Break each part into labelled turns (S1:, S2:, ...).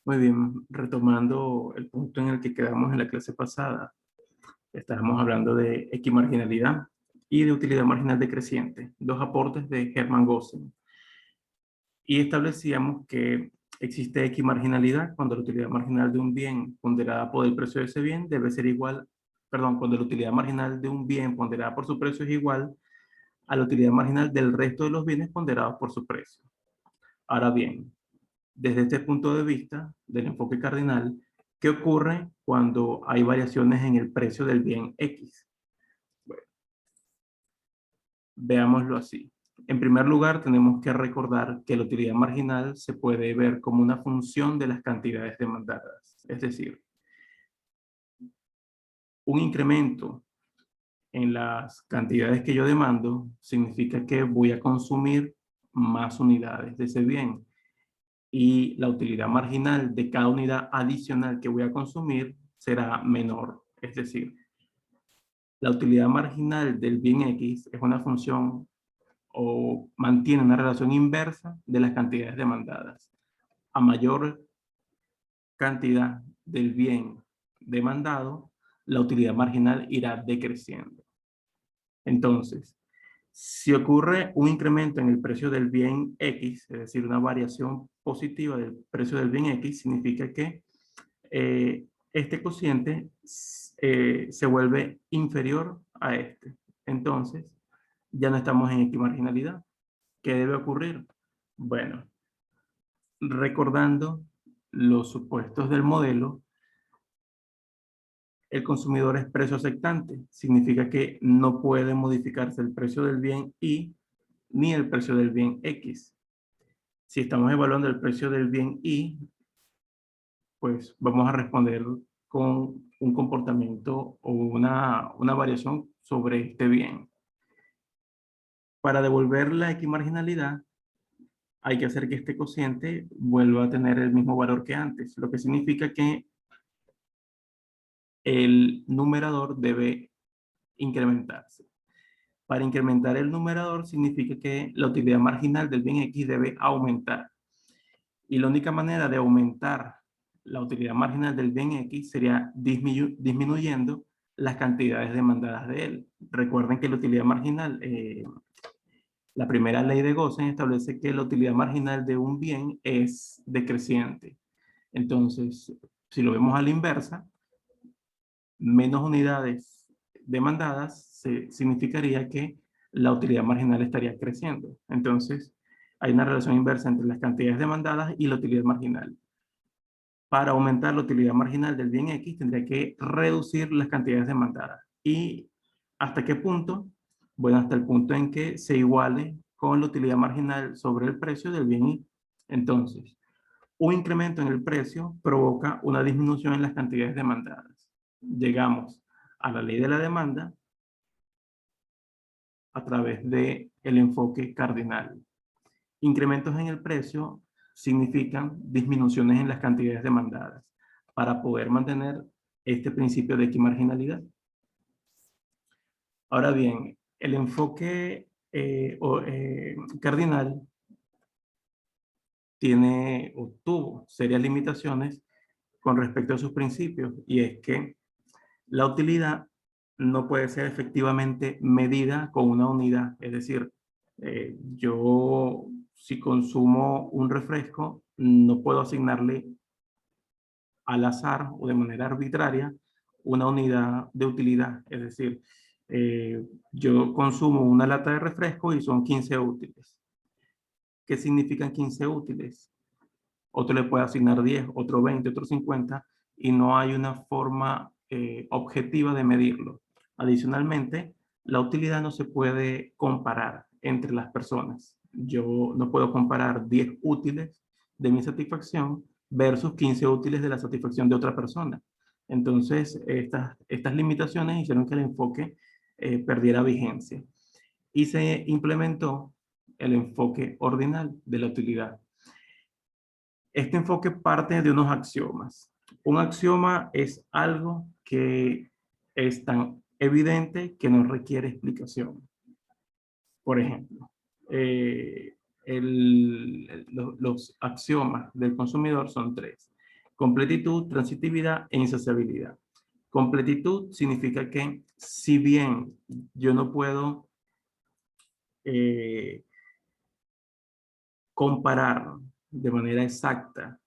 S1: Muy bien, retomando el punto en el que quedamos en la clase pasada, estábamos hablando de equimarginalidad y de utilidad marginal decreciente, dos aportes de Hermann Gossen. Y establecíamos que existe equimarginalidad cuando la utilidad marginal de un bien ponderada por el precio de ese bien debe ser igual, perdón, cuando la utilidad marginal de un bien ponderada por su precio es igual a la utilidad marginal del resto de los bienes ponderados por su precio. Ahora bien, desde este punto de vista del enfoque cardinal, ¿qué ocurre cuando hay variaciones en el precio del bien X? Bueno, veámoslo así. En primer lugar, tenemos que recordar que la utilidad marginal se puede ver como una función de las cantidades demandadas. Es decir, un incremento en las cantidades que yo demando significa que voy a consumir más unidades de ese bien. Y la utilidad marginal de cada unidad adicional que voy a consumir será menor. Es decir, la utilidad marginal del bien X es una función o mantiene una relación inversa de las cantidades demandadas. A mayor cantidad del bien demandado, la utilidad marginal irá decreciendo. Entonces, si ocurre un incremento en el precio del bien X, es decir, una variación positiva del precio del bien X, significa que este cociente se vuelve inferior a este. Entonces, ya no estamos en equimarginalidad. ¿Qué debe ocurrir? Bueno, recordando los supuestos del modelo, el consumidor es precio aceptante. Significa que no puede modificarse el precio del bien Y ni el precio del bien X. Si estamos evaluando el precio del bien Y, pues vamos a responder con un comportamiento o una variación sobre este bien. Para devolver la equimarginalidad, hay que hacer que este cociente vuelva a tener el mismo valor que antes, lo que significa que el numerador debe incrementarse. Para incrementar el numerador significa que la utilidad marginal del bien X debe aumentar. Y la única manera de aumentar la utilidad marginal del bien X sería disminuyendo las cantidades demandadas de él. Recuerden que la utilidad marginal, la primera ley de Gossen establece que la utilidad marginal de un bien es decreciente. Entonces, si lo vemos a la inversa, menos unidades demandadas significaría que la utilidad marginal estaría creciendo. Entonces, hay una relación inversa entre las cantidades demandadas y la utilidad marginal. Para aumentar la utilidad marginal del bien X, tendría que reducir las cantidades demandadas. ¿Y hasta qué punto? Bueno, hasta el punto en que se iguale con la utilidad marginal sobre el precio del bien Y. Entonces, un incremento en el precio provoca una disminución en las cantidades demandadas. Llegamos a la ley de la demanda a través del enfoque cardinal. Incrementos en el precio significan disminuciones en las cantidades demandadas para poder mantener este principio de equimarginalidad. Ahora bien, el enfoque cardinal tiene o tuvo serias limitaciones con respecto a sus principios, y es que la utilidad no puede ser efectivamente medida con una unidad. Es decir, yo si consumo un refresco, no puedo asignarle al azar o de manera arbitraria una unidad de utilidad. Es decir, yo consumo una lata de refresco y son 15 útiles. ¿Qué significan 15 útiles? Otro le puede asignar 10, otro 20, otro 50, y no hay una forma objetiva de medirlo. Adicionalmente, la utilidad no se puede comparar entre las personas. Yo no puedo comparar 10 útiles de mi satisfacción versus 15 útiles de la satisfacción de otra persona. Entonces, estas limitaciones hicieron que el enfoque perdiera vigencia y se implementó el enfoque ordinal de la utilidad. Este enfoque parte de unos axiomas. Un axioma es algo que es tan evidente que no requiere explicación. Por ejemplo, los axiomas del consumidor son tres. Completitud, transitividad e insaciabilidad. Completitud significa que si bien yo no puedo eh, comparar de manera exacta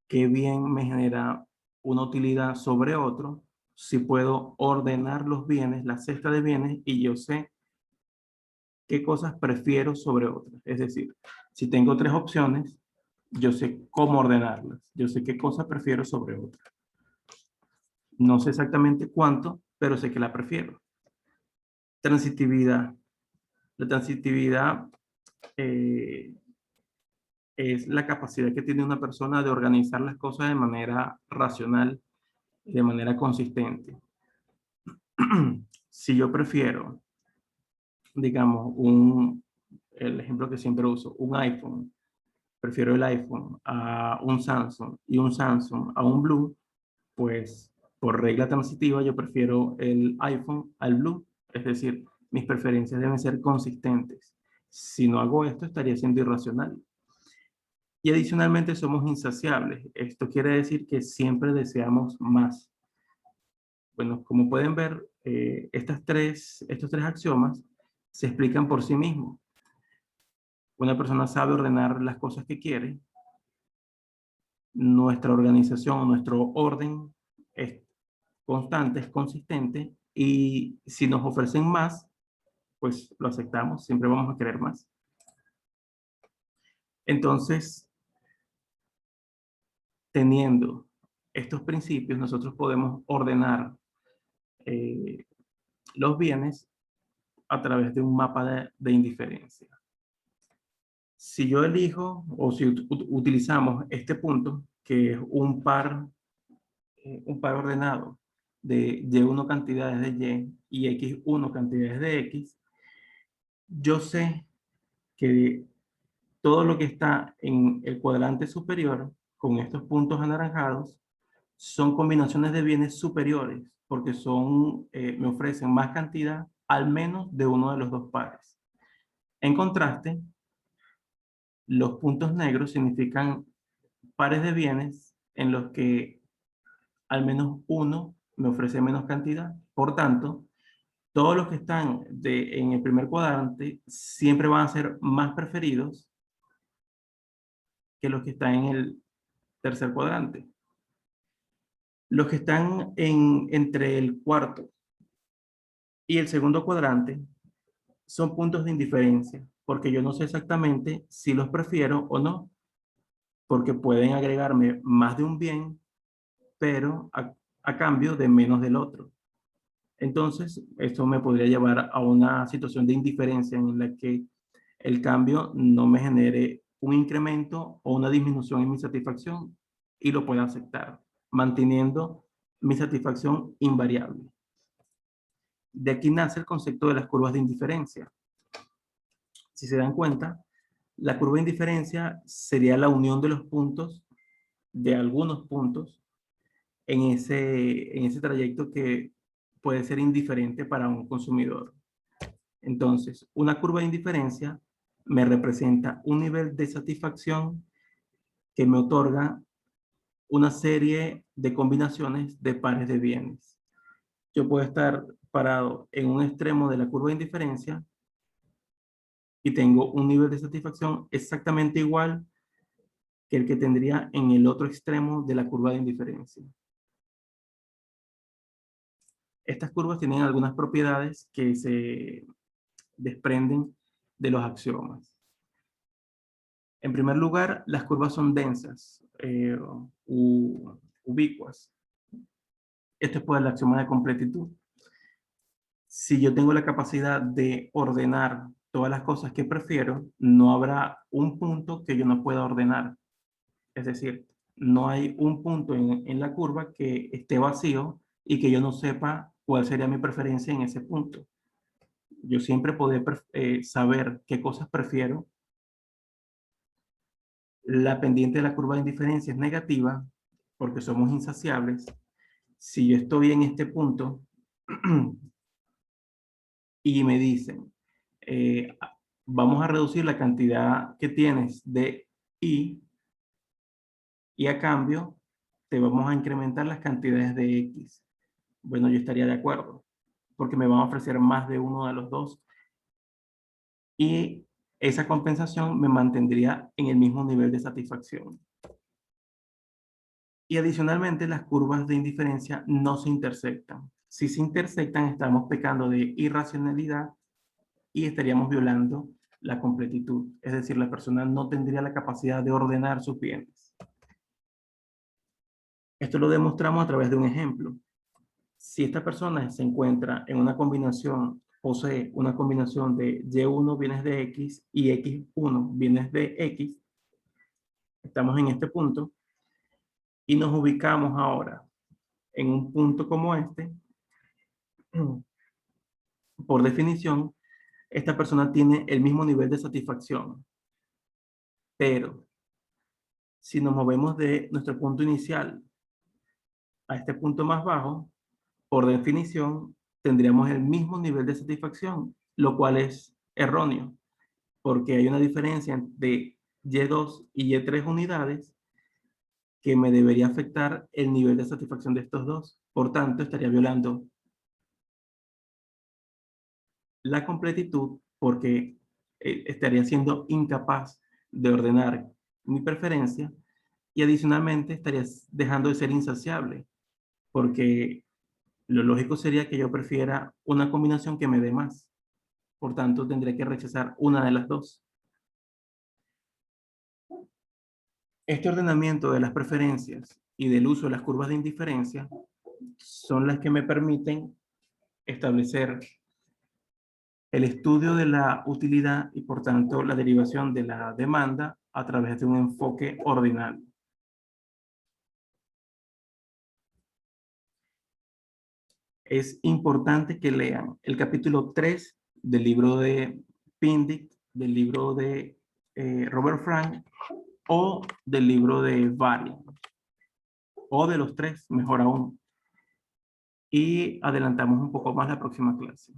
S1: qué bien me genera una utilidad sobre otro, si puedo ordenar los bienes, la cesta de bienes, y yo sé qué cosas prefiero sobre otras. Es decir, si tengo tres opciones, yo sé cómo ordenarlas. Yo sé qué cosa prefiero sobre otra. No sé exactamente cuánto, pero sé que la prefiero. Transitividad. La transitividad eh, es la capacidad que tiene una persona de organizar las cosas de manera racional y de manera consistente. Si yo prefiero, digamos, el ejemplo que siempre uso, un iPhone, prefiero el iPhone a un Samsung y un Samsung a un Blue, pues por regla transitiva yo prefiero el iPhone al Blue. Es decir, mis preferencias deben ser consistentes. Si no hago esto, estaría siendo irracional. Y adicionalmente somos insaciables. Esto quiere decir que siempre deseamos más. Bueno, como pueden ver, estos tres axiomas se explican por sí mismos. Una persona sabe ordenar las cosas que quiere. Nuestra organización, nuestro orden es constante, es consistente. Y si nos ofrecen más, pues lo aceptamos. Siempre vamos a querer más. Entonces, teniendo estos principios, nosotros podemos ordenar eh, los bienes a través de un mapa de indiferencia. Si yo elijo o si utilizamos este punto, que es un par ordenado de Y1 cantidades de Y y X1 cantidades de X, yo sé que todo lo que está en el cuadrante superior con estos puntos anaranjados son combinaciones de bienes superiores porque me ofrecen más cantidad al menos de uno de los dos pares. En contraste, los puntos negros significan pares de bienes en los que al menos uno me ofrece menos cantidad. Por tanto, todos los que están en el primer cuadrante siempre van a ser más preferidos que los que están en el tercer cuadrante. Los que están entre el cuarto y el segundo cuadrante son puntos de indiferencia, porque yo no sé exactamente si los prefiero o no, porque pueden agregarme más de un bien, pero a cambio de menos del otro. Entonces, esto me podría llevar a una situación de indiferencia en la que el cambio no me genere un incremento o una disminución en mi satisfacción y lo pueda aceptar, manteniendo mi satisfacción invariable. De aquí nace el concepto de las curvas de indiferencia. Si se dan cuenta, la curva de indiferencia sería la unión de los puntos, de algunos puntos, en ese trayecto que puede ser indiferente para un consumidor. Entonces, una curva de indiferencia me representa un nivel de satisfacción que me otorga una serie de combinaciones de pares de bienes. Yo puedo estar parado en un extremo de la curva de indiferencia y tengo un nivel de satisfacción exactamente igual que el que tendría en el otro extremo de la curva de indiferencia. Estas curvas tienen algunas propiedades que se desprenden de los axiomas. En primer lugar, las curvas son densas, ubicuas. Esto es por el axioma de completitud. Si yo tengo la capacidad de ordenar todas las cosas que prefiero, no habrá un punto que yo no pueda ordenar. Es decir, no hay un punto en la curva que esté vacío y que yo no sepa cuál sería mi preferencia en ese punto. Yo siempre podré saber qué cosas prefiero. La pendiente de la curva de indiferencia es negativa porque somos insaciables. Si yo estoy en este punto y me dicen, eh, vamos a reducir la cantidad que tienes de Y, y a cambio te vamos a incrementar las cantidades de X. Bueno, yo estaría de acuerdo, porque me van a ofrecer más de uno de los dos y esa compensación me mantendría en el mismo nivel de satisfacción. Y adicionalmente, las curvas de indiferencia no se intersectan. Si se intersectan, estamos pecando de irracionalidad y estaríamos violando la completitud. Es decir, la persona no tendría la capacidad de ordenar sus bienes. Esto lo demostramos a través de un ejemplo. Si esta persona se encuentra en una combinación, posee una combinación de Y1 bienes de X y X1 bienes de X, estamos en este punto y nos ubicamos ahora en un punto como este. Por definición, esta persona tiene el mismo nivel de satisfacción, pero si nos movemos de nuestro punto inicial a este punto más bajo, por definición, tendríamos el mismo nivel de satisfacción, lo cual es erróneo, porque hay una diferencia de Y2 y Y3 unidades que me debería afectar el nivel de satisfacción de estos dos. Por tanto, estaría violando la completitud porque estaría siendo incapaz de ordenar mi preferencia y adicionalmente estaría dejando de ser insaciable porque lo lógico sería que yo prefiera una combinación que me dé más. Por tanto, tendré que rechazar una de las dos. Este ordenamiento de las preferencias y del uso de las curvas de indiferencia son las que me permiten establecer el estudio de la utilidad y por tanto la derivación de la demanda a través de un enfoque ordinal. Es importante que lean el capítulo 3 del libro de Pindick, del libro de Robert Frank o del libro de Bari, o de los tres, mejor aún. Y adelantamos un poco más la próxima clase.